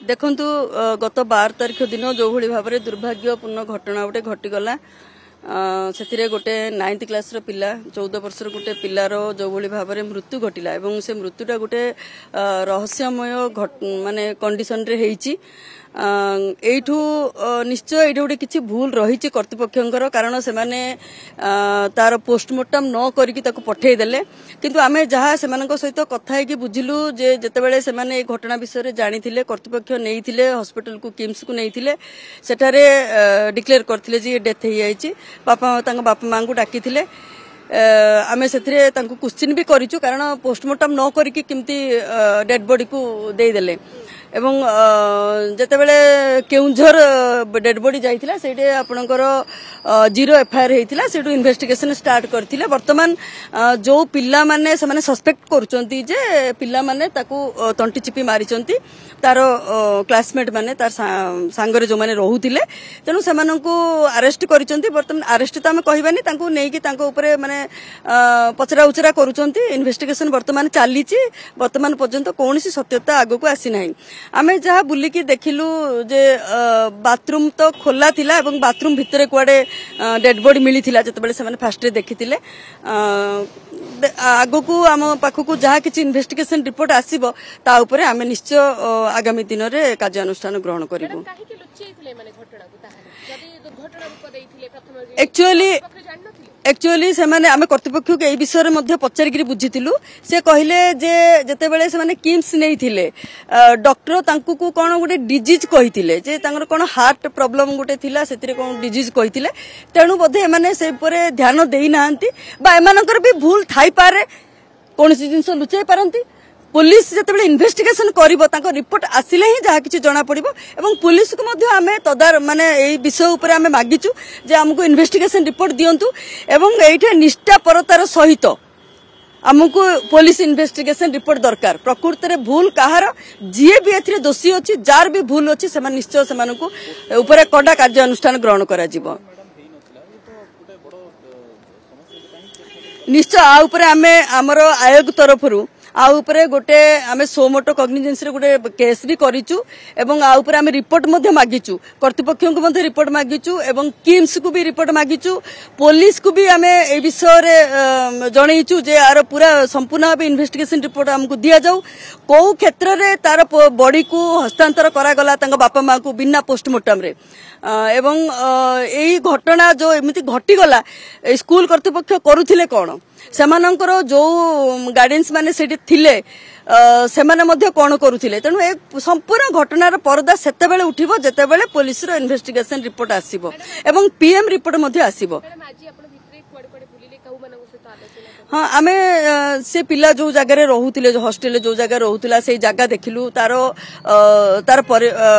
देखंतु गत 12 तारिख दिन जो भली भाव में दुर्भाग्यपूर्ण घटना गोटे घटीगला से गोटे 9th क्लास पिला 14 वर्षर गोटे पिलार जो भली भाव में मृत्यु घटिला एवं से मृत्युटा गोटे रहस्यमय माने कंडीशन रे हेइची एठू निश्चय ये गोटे किसी भूल रही कर्तृपक्षर कारण से माने तार पोस्टमार्टम न करके पठेदेले किंतु आमे जहाँ से सहित कथा है बुझिलु जे जेतेबेले से माने घटना विषय जानी कर्तृपक्ष नहीं हॉस्पिटल को किम्स को नहीं सेठारे डिक्लेयर करथिले जे डेथ हो जाइए बापा माँ को डाकी आमे से क्वेश्चन भी करिचु कारण पोस्टमार्टम न करके किमती डेड बॉडी को देदेले एवं जेतेबेले केउंझर डेड बॉडी जाइथिला सेटे आपनकर 0 एफआईआर हेइथिला सेटू इन्वेस्टिगेशन स्टार्ट करथिले वर्तमान जो पिल्ला माने से माने सस्पेक्ट करूचंती जे पिल्ला माने ताकू तंटी चिपी मारिचंती तार क्लासमेट माने तार सांगरे जो माने रहुथिले तेनु सेमानंकु अरेस्ट करिचंती वर्तमान अरेस्ट त हम कहिबानी तांकू नेकी तांको ऊपर माने पचरा उचरा करूचंती इन्वेस्टिगेशन वर्तमान चालीची वर्तमान पर्यंत कोनोसी सत्यता आगो को आसी नाही आमे जहाँ बुलिकी देखिलु जे बाथरूम तो खोला थिला एवं बाथरूम भितरे कुआडे डेड बॉडी मिली थिला जतबेले से माने फास्ट रे देखिथिले आगो को आम पाखकु जहाँ किछि इन्वेस्टिगेशन रिपोर्ट आसीबो ता ऊपर आमे निश्चय आगामी दिन रे कार्यानुष्ठान ग्रहण करिबु एक्चुअली से माने आमे कर्तृपक्ष के विषय में पचारिक बुझीलु से कहले जे जेतेबेले से माने किम्स नहीं थिले डॉक्टर तांकु को कोन गोटे डिजीज कहिथिले जे तांकर कोन हार्ट प्रॉब्लम गोटे थिला सेतिरे कोन डिजीज कहिथिले तेणु बोधे एमाने से परे ध्यान देई नाहंती बा एमानकर भी भूल थाई पारे कोनसी जिंस लुचाई पारंती पुलिस जिते इन्वेस्टिगेशन करिवो तांको रिपोर्ट आसिले ही जहाँ किसी जना पड़िबो एवं पुलिस को मध्य आमे तदार माने एई विषय ऊपर आमे मागिचु जे हमको इन्वेस्टिगेशन रिपोर्ट दियंतु एवं एइठे निष्ठापरतार सहित हमको पुलिस इन्वेस्टिगेशन रिपोर्ट दरकार प्रकृत रे भूल कहार जीए भी एथिरे दोषी अछि जार भी भूल अछि सेमान निश्चय सेमानकु ऊपर कड़ा कार्यानुष्ठान ग्रहण करा जिवो निश्चय आ ऊपर आमे हमर आयोग तरफरु आ ऊपर गोटे आमे सोमोटो कॉग्निजेंस रे गोटे केस भी करिचु एवं आ ऊपर आमे रिपोर्ट मध्ये मागिचु कर्तृपक्ष को मध्ये रिपोर्ट मागिचु एवं किम्स को भी रिपोर्ट मागिचु पुलिस को भी आमे ए विषय रे जणैचु जे आर पूरा संपूर्ण भाव इन्वेस्टिगेशन रिपोर्ट हमको दिया जाऊ को क्षेत्र रे तार बॉडी को हस्तांतर करा गला तांग बापा मां को बिना पोस्टमार्टम रे एवं एई घटना जो एमिति घटी गला स्कूल कर्तृपक्ष करूथिले कोन सेमानंकर जो गार्डियंस माने सेठी थिले सेमाने मध्य कोन करूथिले तेनु ए संपूर्ण घटनार परदा सेतेबेले उठिबो जेतेबेले पुलिस रो इन्वेस्टिगेशन रिपोर्ट आसीबो एवं पीएम रिपोर्ट मध्य आसीबो हाँ आमे से पिला जो जगह रोहुतिले जो हॉस्टेल जो जगह रोहुतिला से जगह देखिलु तार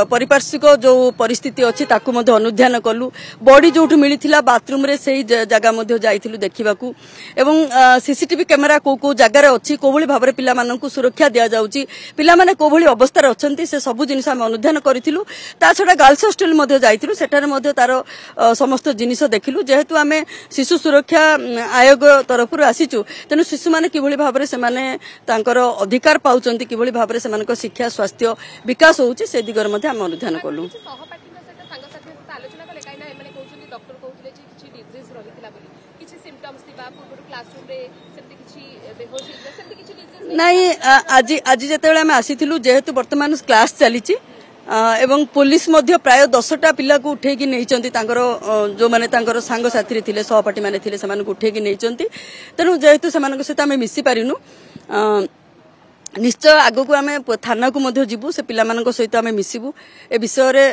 परिपार्श्विक जो परिस्थिति अछि ताकू मध्य अनुध्यान कलु बॉडी जोठु मिलिथिला बाथरूम रे सेही जगह मध्य जाइथिलु देखिबाकू एवं सीसीटीवी कैमरा को जगह रे अछि कोभली भाबरे पिला माननकु सुरक्षा दिया जाउची पिला माने कोभली अवस्था रे अछंती से सब जिनिस हम अनुध्यान करिथिलु ता छडा गर्ल्स हॉस्टेल मध्य जाइथिलु सेठारे मध्य तार समस्त जिनिस देखिलु जेहेतु आमे शिशु सुरक्षा आयोग तरफ आसीचु तेणु शिशु माने किभली भाबरे से माने तांकर अधिकार पाउचंती किभली भाबरे से मानक शिक्षा स्वास्थ्य विकास होउची से दिगर मध्ये हम अनुध्यान कलु नहीं आज जेतेबेले हम आसीथिलु जेहेतु वर्तमान क्लास चलीची एवं पुलिस मध्य प्राय 10टा पिला को उठेकी नैचंती तांकर जो माने तांकर सांग साथी थिले सहपाठी माने थिले समान को उठेकी नैचंती तेनु जेहेतु समान सहित आमे मिसी पारिनु निश्चय आगो को आमे थाना को मध्य जीवु से पिला मानक सहित आमे मिसिबु ए विषय रे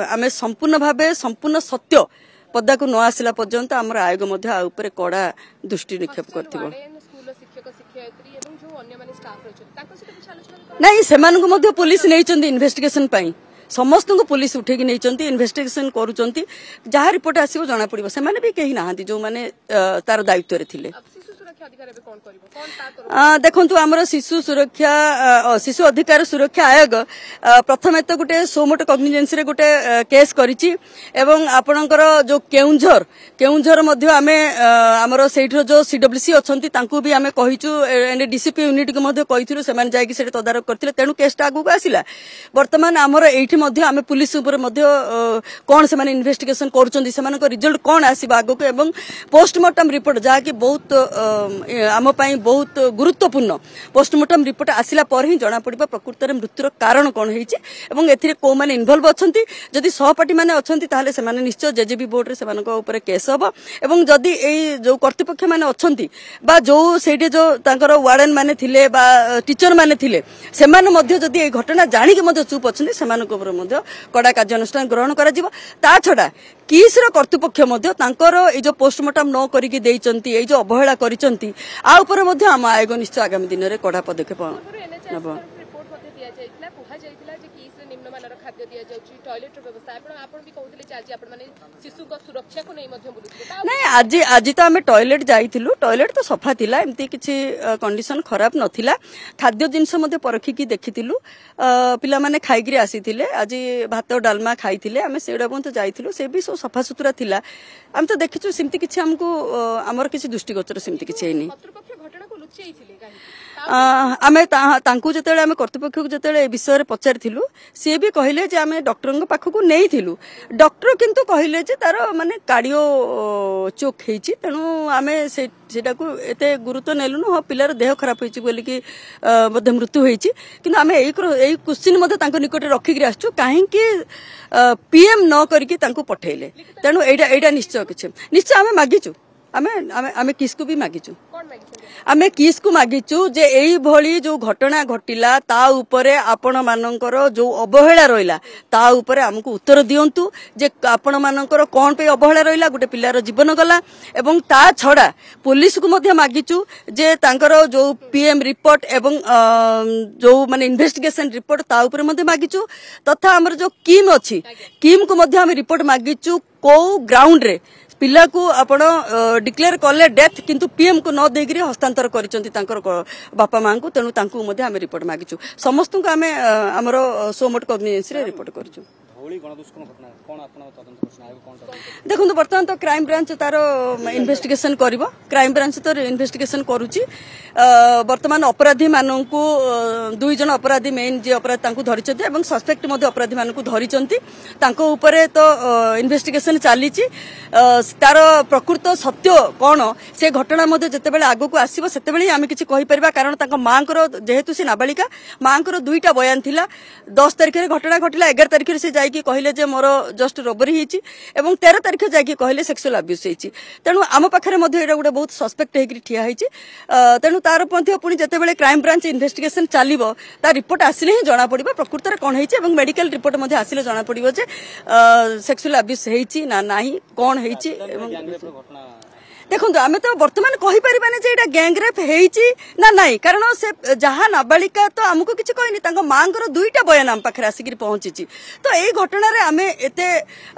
आमे संपूर्ण भाबे संपूर्ण सत्य पद्दा को न आसिला पर्यंत हमर आयोग मध्य आ ऊपर कड़ा दृष्टि निक्षेप करथिबो नहीं सेमान को मध्य पुलिस नैचंती इन्वेस्टिगेशन पाई समस्त को पुलिस उठेकी नैचंती इन्वेस्टिगेशन करूचंती जहाँ रिपोर्ट आसीबो जना पड़िबो सेमाने भी केही नाहांती जो माने तार दायित्व रे थिले देखु आमर शिशु सुरक्षा शिशु अधिकार सुरक्षा आयोग प्रथम तो गोटे सोमोटो कग्निजेन्सी गोटे केस करिछि एवं आपणकर जो केउंझर केउंझर मध्य आमे आमर सेठर जो सीडब्ल्यूसी अछंती तांकू भी आमे कहिछु एंड डीसीपी यूनिट को मध्य कहिथिलु सेमान जाई कि सेठी तदारक करथिले तेनु केसटा आगु को आसिला वर्तमान आमर एठी मध्य आमे पुलिस ऊपर मध्य कोन सेमान इन्वेस्टिगेशन करूचंदी सेमान को रिजल्ट कोन आसीबा आगु को एवं पोस्टमार्टम रिपोर्ट जहा कि बहुत आम पई बहुत गुरुत्वपूर्ण पोस्टमार्टम रिपोर्ट आसिला पर ही जना पड़िबा प्रकृत रे मृत्युर कारण कोन हेछि एवं एथिरे को माने इन्वॉल्व अछंती जदि सहपाठी माने अछंती ताले सेमाने निश्चय जेजेबी बोर्ड रे सेमान को ऊपर केस हबो एवं जदि एई जो कर्तृपक्ष माने अछंती बा जो सेठी जो तांकर वार्डन माने थिले बा टीचर माने थिले सेमान मध्य जदि एई घटना जानि के मध्य चुप अछंती सेमान को ऊपर मध्य कड़ा कार्यानुष्ठान ग्रहण करा जिवो ता छडा किसर कर्तृपक्ष मध्य तांकर ए जो पोस्टमार्टम न करिकि देइचंती ए जो अवहेला करिचंती आ ऊपर मध्य हम आयोग निश्चय आगामी दिन रे कड़ा पदक्षेप नबो नहीं आज तो आम टॉयलेट जाइथिलु टॉयलेट तो सफा थिला एमती किछि कंडीशन खराब नथिला खाद्य जिनस मध्ये परखिकी देखिथिलु पिला माने खाइगिरी आसीथिले आज भात डालमा खाइथिले आमे सेडा पन तो जाइथिलु से भी सब सफा सुतरा थिला हम तो देखिछु सिमती किछि हमको हमर किछि दृष्टिगोचर सिमती किछि हेनी आमे तांकु जतेले आमे कर्तृपक्ष को जतेले ए विषय रे पचारिथिलु से भी कहिले जे आमे डॉक्टर पाख को नेइथिलु डॉक्टर किंतु कहिले जे तार माने कार्डियो चोक हेछि तेनु आमे सेटा को एते गुरुत्व नेलुनु ह पिलार देह खराब हेछि बोली कि मध्य मृत्यु हेछि किंतु आमे एई क्वेश्चन मध्य तांको निकट रखि गिर आछू काहे कि पीएम न करिकि तांको पठेले तेनु एडा निश्चय आमे मागिचू आमे किसको भी मागिचू आमे किसको मागिचू जे एई भली जो घटना घटिला ता उपरे आपण मानकर जो अवहेला रहिला ता उपरे हमकु उत्तर दियंतु जे आपण मानकर कोन पे अवहेला रहिला गोटे पिलार जीवन गला एवं ता छडा पुलिस को मध्य मागिचू जे तांकर जो पीएम रिपोर्ट एवं जो माने इन्वेस्टिगेशन रिपोर्ट ता उपरे मध्य मागिचू तथा हमर जो किम अछि किम को मध्य हम रिपोर्ट मागिचू को ग्राउंड रे पिला को आपण डिक्लेयर कले डेथ किंतु पीएम को न देगिरी हस्तांतर करिसंती तांकर बापा मां को तेनु तांकु मध्ये हम रिपोर्ट मागिचु समस्त को हमें हमरो सोमोट कॉग्निजेंस रे रिपोर्ट करिचु देखो बर्तमान तो क्राइम ब्रांच तार इन्वेस्टिगेशन करिवो क्राइम ब्रांच तो इन्वेस्टिगेशन करूची वर्तमान अपराधी माननकु दुई जन अपराधी मेन जे अपराधी तांकु धरिचंती एवं सस्पेक्ट मध्ये अपराधी माननकु धरिचंती तांको ऊपरे तो इन्वेस्टिगेशन चालीची तार प्रकृत सत्य कोन से घटना मध्ये जतेबेले आगो को आसीबो सेतेबेले आमे किछि कहि परबा कारण तांको मांकर जेहेतु से नाबालिका मांकर दुईटा बयान थिला 10 तारिख रे घटना घटिला 11 तारिख रे से जाई कि कहिले जे मोर जस्ट रोबरी हिची एवं 13 तारिख जाई कि कहिले सेक्सुअल अब्यूज हिची तेनु आम पाखरे मध्ये एटा गुटे बहुत सस्पेक्ट हेकि ठिया हिची तेनु तार पन्थि पुनी जतेबेले क्राइम ब्रांच इन्वेस्टिगेशन चालिबो ता रिपोर्ट आसिले ही जणा पडिबो प्रकृत रे कोन हिची एवं मेडिकल रिपोर्ट मध्ये आसिले जणा पडिबो जे सेक्सुअल अब्यूज हिची ना नाही कोन हिची देखो आम तो बर्तमान कहि परिबाने जे एटा गैंग रेप हेइची ना नाही कारण से जहा नाबालिका तो हमको किछि कहनी तांको मांगर दुईटा बयान हम पाखरे आसिकिर पहुंचीची तो एई घटना रे आमे एते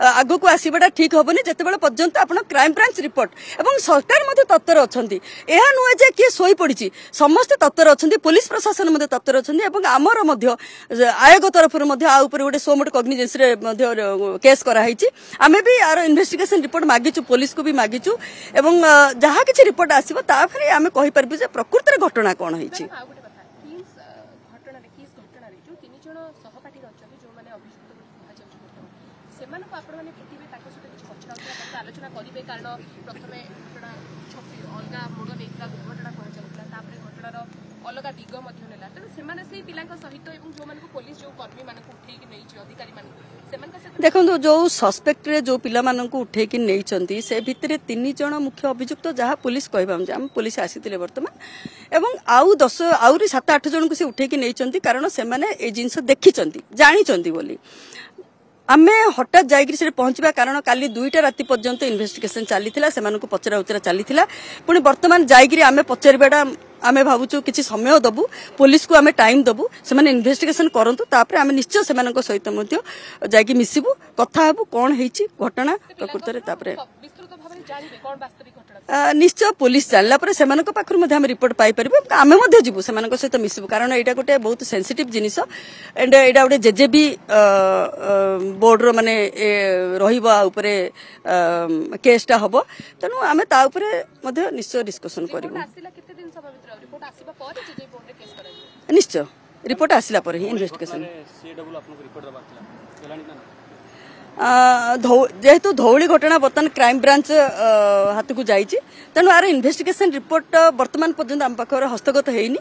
आगो को आसीबाटा ठीक होबनी जतेबेले पर्यंत आपण क्राइम ब्रांच रिपोर्ट एवं सरकार मध्ये तत्पर अछंती एहा नुए जे कि सोई पडिची समस्त तत्पर अछंती पुलिस प्रशासन मध्ये तत्पर अछंती एवं आमर मध्ये आयोग तरफ मध्ये आ ऊपर गोटे सोमोट कॉग्निजेंस रे मध्ये केस करा हिची आमे भी आरो इन्वेस्टिगेशन रिपोर्ट मागिचु पुलिस को भी मागिचु एवं जहाँ किसी रिपोर्ट आसीबो ताफरे आमे कहि परबे जे प्रकृत रे घटना कोन हिची आलोचना करिवे कारण प्रथमे घटना छपी अलगा मोड़ नेत्रा दुर्घटना कह चलता तापरे घटनार अलगा दिग मध्ये नेला त सेमाने से पिलांका सहित एवं जो मानको पुलिस जो कर्मी मानको उठै कि नै छि अधिकारी मानको देखो जो सस्पेक्ट रे जो पिला माननको उठे कि नै चंती से भितरे 3 जण मुख्य अभियुक्त जहा पुलिस कहबाम जे हम पुलिस आसीतिले वर्तमान एवं आउ 10 आउरी 7-8 जण को से उठे कि नै चंती कारण से माने ए जिंस देखि चंती जानि चंती बोली आमे हठात जाइगिरी से पहुंचबा कारण काली 2टा राति पर्यंत इन्वेस्टिगेशन चलीथिला सेमानकु पचरा उतरा चलीथिला पुनी वर्तमान जाइगिरी आमे पचरबाडा आमे भाबुचु किछि समय दबु पुलिस को आमे टाइम दबु से माने इन्वेस्टिगेशन करंतु तापरे आमे निश्चय सेमानक सहित मध्ये जाइगी मिसिबु कथा हबु कोन हेछि घटना प्रकृत रे तापरे निश्चय पुलिस जानला पर सेमानक पाखरु मध्ये हम रिपोर्ट पाई परबो आमे मध्ये जिवु सेमानक सहित मिसिबु कारण एटा गोटे बहुत सेंसिटिव जिनिस एंड एटा गोटे जेजेबी बोर्ड रो माने रहिबा ऊपरे केसटा हबो तनु आमे ता ऊपरे मध्ये निश्चय डिस्कशन करिवु निश्चय रिपोर्ट आसिला पर ही इन्वेस्टिगेशन जेहेतु धौली घटना बर्तमान क्राइम ब्रांच हाथ को जाइए तेणु आर इन्वेस्टिगेशन रिपोर्ट बर्तमान पर्यंत आम पाखे हस्तगत होनी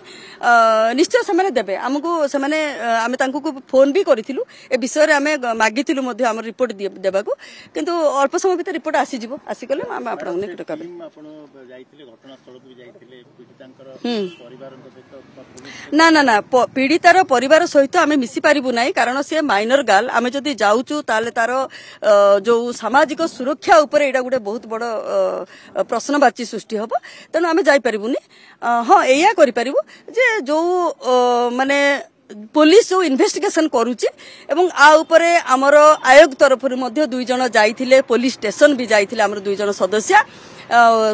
निश्चय से देवे आमको से फोन भी करूँ ए विषय आम मागिलु आम रिपोर्ट देवा किंतु अल्प समय भर रिपोर्ट आसीज आसिकले आम आप ना ना ना पीड़ितार परिवार सहित आम मिसी पारिबु नाही कारण सी माइनर गर्ल आम जदि जाऊचु ताले तार जो सामाजिक सुरक्षा उपर एटा गोटे बहुत बड़ प्रश्नवाची सृष्टि हम तेणु आम जापरूनी हाँ या करूँ जे जो माने पुलिस जो इन्वेस्टिगेशन करुच्ची एवं आ उपरे आमर आयोग तरफ दुई जन जाइथिले पुलिस स्टेशन भी जाइथिले आमर दुई जन सदस्य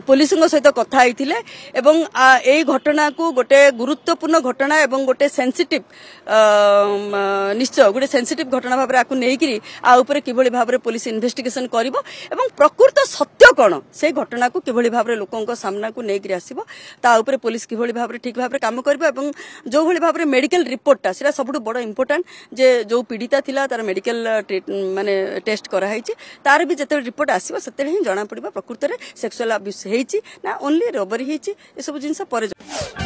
पुलिस सहित कथा होइथिले एवं एई घटना को गोटे गुरुत्वपूर्ण घटना एवं गोटे सेंसिटिव निश्चय गोटे सेंसिटिव घटना भाबरे आकु नेइकिरी आ ऊपर किभଳି भाबरे पुलिस इन्वेस्टिगेशन करिवो एवं प्रकृत सत्य कोन से घटना को किभଳି भाबरे लोकंक सामना को नेइकिरी आसीबो ता ऊपर पुलिस किभଳି भाबरे ठीक भाबरे काम करबो एवं जो भଳି भाबरे मेडिकल रिपोर्टटा सेटा सबुठ बड़ इंपोर्टेंट जे जो पीड़िता थिला तार मेडिकल माने टेस्ट करा हैछि तार भी जते रिपोर्ट आसीबो सते ही जणा पड़िबो प्रकृत रे सेक्सुअल अब्यूज हेछि ना ओनली रबरी हेछि ए सब जिंस पर